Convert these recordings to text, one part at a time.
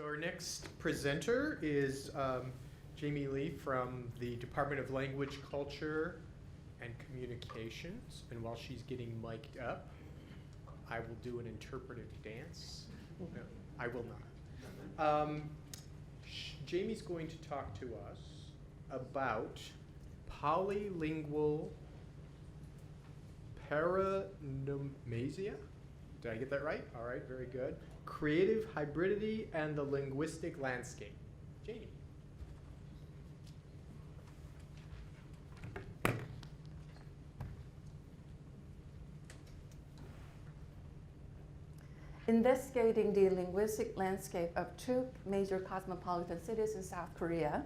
So our next presenter is Jamie Lee from the Department of Language, Culture, and Communications. And while she's getting mic'd up, I will do an interpretive dance. No, I will not. Jamie's going to talk to us about polylingual paranomasia. Did I get that right? All right, very good. Creative hybridity and the linguistic landscape. Jamie. Investigating the linguistic landscape of two major cosmopolitan cities in South Korea,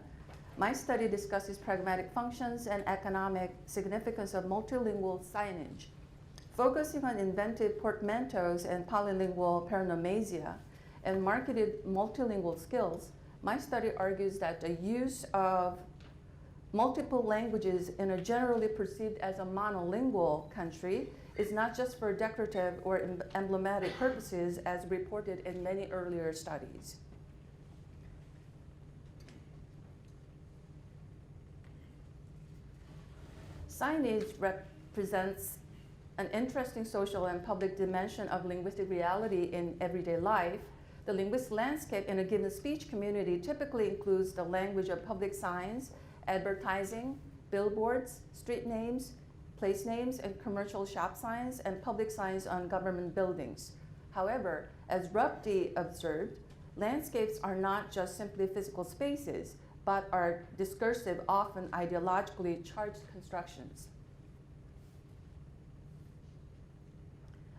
my study discusses pragmatic functions and economic significance of multilingual signage. Focusing on inventive portmanteaus and polylingual paranomasia and marketed multilingual skills, my study argues that the use of multiple languages in a generally perceived as a monolingual country is not just for decorative or emblematic purposes as reported in many earlier studies. Signage represents an interesting social and public dimension of linguistic reality in everyday life. The linguistic landscape in a given speech community typically includes the language of public signs, advertising, billboards, street names, place names, and commercial shop signs, and public signs on government buildings. However, as Rupti observed, landscapes are not just simply physical spaces, but are discursive, often ideologically charged constructions.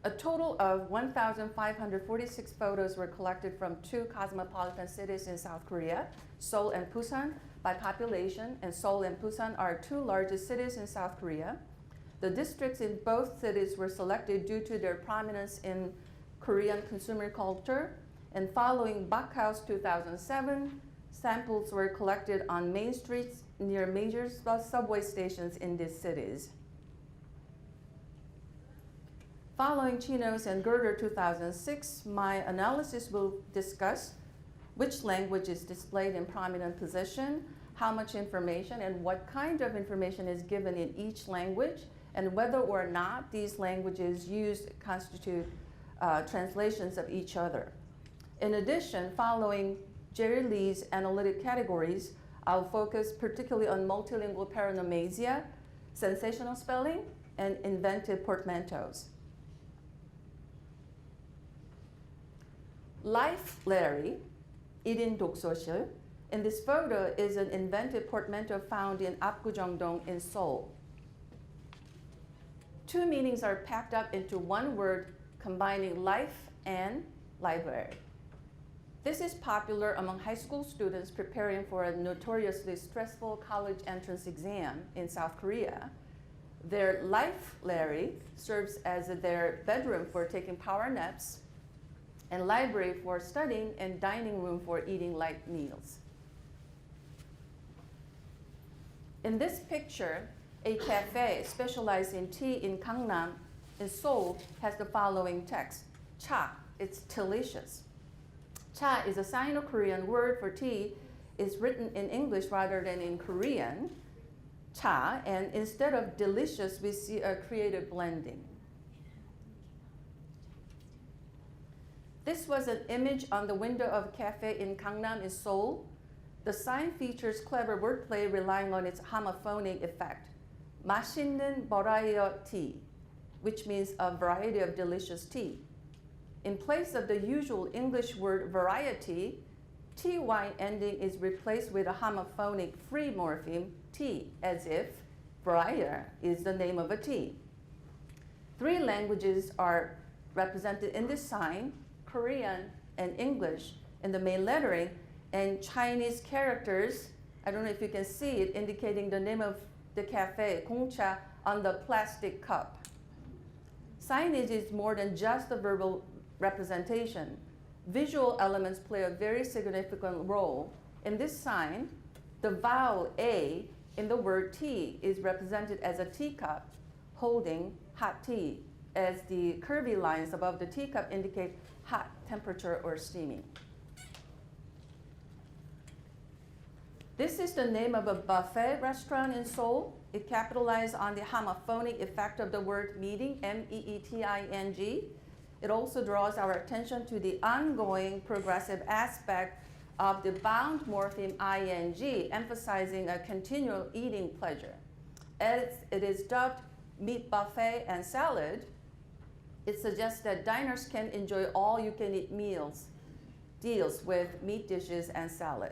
A total of 1,546 photos were collected from two cosmopolitan cities in South Korea, Seoul and Busan, by population, and Seoul and Busan are two largest cities in South Korea. The districts in both cities were selected due to their prominence in Korean consumer culture, and following Backhouse 2007, samples were collected on main streets near major subway stations in these cities. Following Chinos and Girder 2006, my analysis will discuss which language is displayed in prominent position, how much information and what kind of information is given in each language, and whether or not these languages used constitute translations of each other. In addition, following Jerry Lee's analytic categories, I'll focus particularly on multilingual paranomasia, sensational spelling, and inventive portmanteaus. Life Larry, 1인 독서실. In this photo is an inventive portmanteau found in Apgujeongdong in Seoul. Two meanings are packed up into one word, combining life and library. This is popular among high school students preparing for a notoriously stressful college entrance exam in South Korea. Their life Larry serves as their bedroom for taking power naps, and library for studying, and dining room for eating light meals. In this picture, a cafe specialized in tea in Gangnam, in Seoul, has the following text: cha, it's delicious. Cha is a Sino-Korean word for tea. It's written in English rather than in Korean, cha, and instead of delicious, we see a creative blending. This was an image on the window of a cafe in Gangnam in Seoul. The sign features clever wordplay relying on its homophonic effect. 맛있는 버라이어티, which means a variety of delicious tea. In place of the usual English word variety, ty ending is replaced with a homophonic free morpheme, t, as if variety is the name of a tea. Three languages are represented in this sign: Korean and English in the main lettering, and Chinese characters, I don't know if you can see it, indicating the name of the cafe, Gongcha, on the plastic cup. Signage is more than just a verbal representation. Visual elements play a very significant role. In this sign, the vowel A in the word tea is represented as a teacup holding hot tea, as the curvy lines above the teacup indicate hot temperature or steaming. This is the name of a buffet restaurant in Seoul. It capitalized on the homophonic effect of the word meeting, M-E-E-T-I-N-G. It also draws our attention to the ongoing progressive aspect of the bound morpheme ing, emphasizing a continual eating pleasure. As it is dubbed meat buffet and salad, it suggests that diners can enjoy all-you-can-eat deals with meat dishes and salad.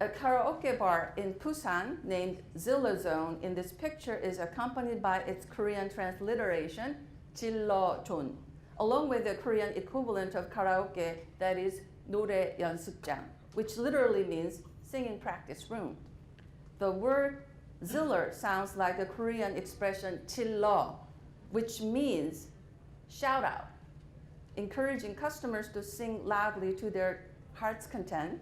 A karaoke bar in Busan named Zilla Zone in this picture is accompanied by its Korean transliteration, Jillojon, along with the Korean equivalent of karaoke, that is 노래 연습장, which literally means singing practice room. The word Ziller sounds like the Korean expression 질러, which means shout out, encouraging customers to sing loudly to their heart's content.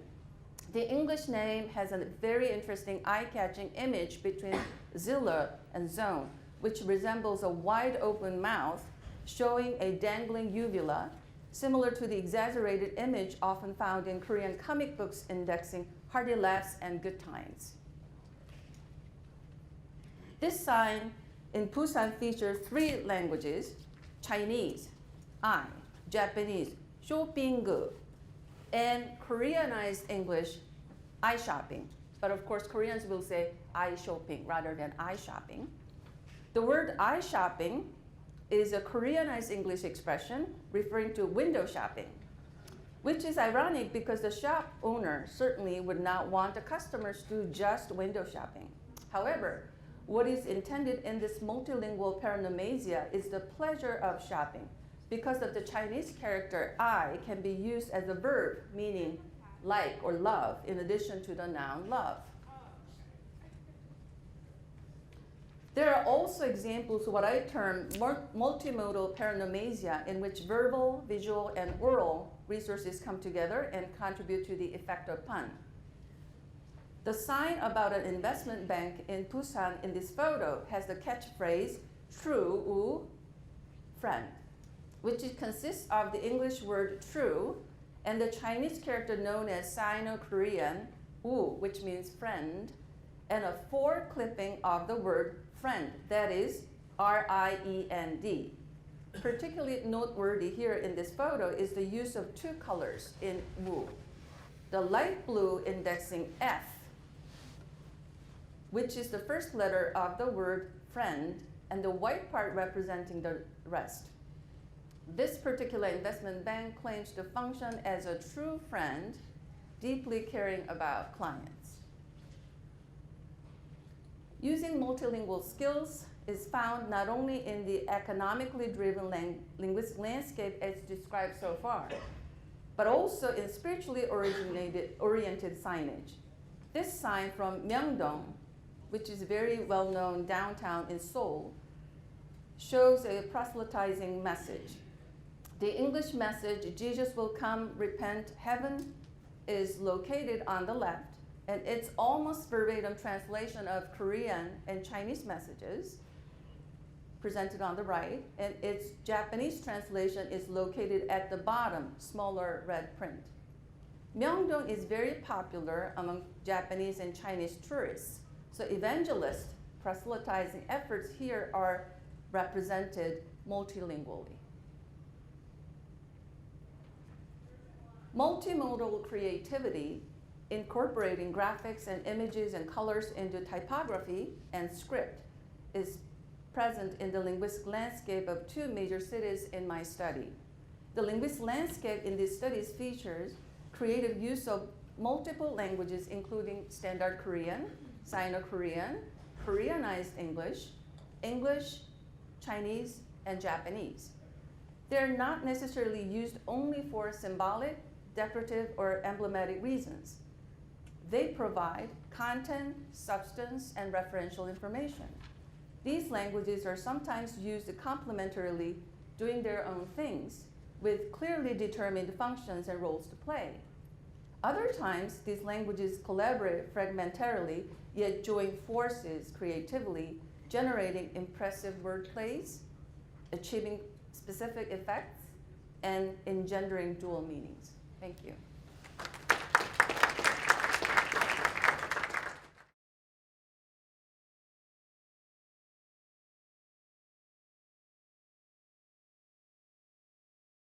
The English name has a very interesting eye-catching image between Ziller and zone, which resembles a wide open mouth showing a dangling uvula, similar to the exaggerated image often found in Korean comic books indexing hearty laughs and good times. This sign in Busan features 3 languages: Chinese, I, Japanese, 쇼핑구, and Koreanized English, eye shopping. But of course, Koreans will say eye shopping rather than eye shopping. The word eye shopping is a Koreanized English expression referring to window shopping, which is ironic because the shop owner certainly would not want the customers to do just window shopping. However, what is intended in this multilingual paronomasia is the pleasure of shopping, because of the Chinese character I can be used as a verb meaning like or love in addition to the noun love. There are also examples of what I term multimodal paronomasia, in which verbal, visual, and oral resources come together and contribute to the effect of pun. The sign about an investment bank in Busan in this photo has the catchphrase, true 우 friend, which consists of the English word true and the Chinese character known as Sino-Korean 우, which means friend, and a 4 clipping of the word friend, that is R-I-E-N-D. Particularly noteworthy here in this photo is the use of 2 colors in 우. The light blue indexing F, which is the first letter of the word friend, and the white part representing the rest. This particular investment bank claims to function as a true friend, deeply caring about clients. Using multilingual skills is found not only in the economically driven linguistic landscape as described so far, but also in spiritually oriented signage. This sign from Myeongdong, which is very well known downtown in Seoul, shows a proselytizing message. The English message, Jesus will come, repent, heaven, is located on the left, and it's almost verbatim translation of Korean and Chinese messages presented on the right, and its Japanese translation is located at the bottom, smaller red print. Myeongdong is very popular among Japanese and Chinese tourists, so evangelist proselytizing efforts here are represented multilingually. Multimodal creativity, incorporating graphics and images and colors into typography and script, is present in the linguistic landscape of 2 major cities in my study. The linguistic landscape in these studies features creative use of multiple languages, including Standard Korean, Sino-Korean, Koreanized English, English, Chinese, and Japanese. They're not necessarily used only for symbolic, decorative, or emblematic reasons. They provide content, substance, and referential information. These languages are sometimes used complementarily, doing their own things, with clearly determined functions and roles to play. Other times, these languages collaborate fragmentarily, yet join forces creatively, generating impressive wordplays, achieving specific effects, and engendering dual meanings. Thank you.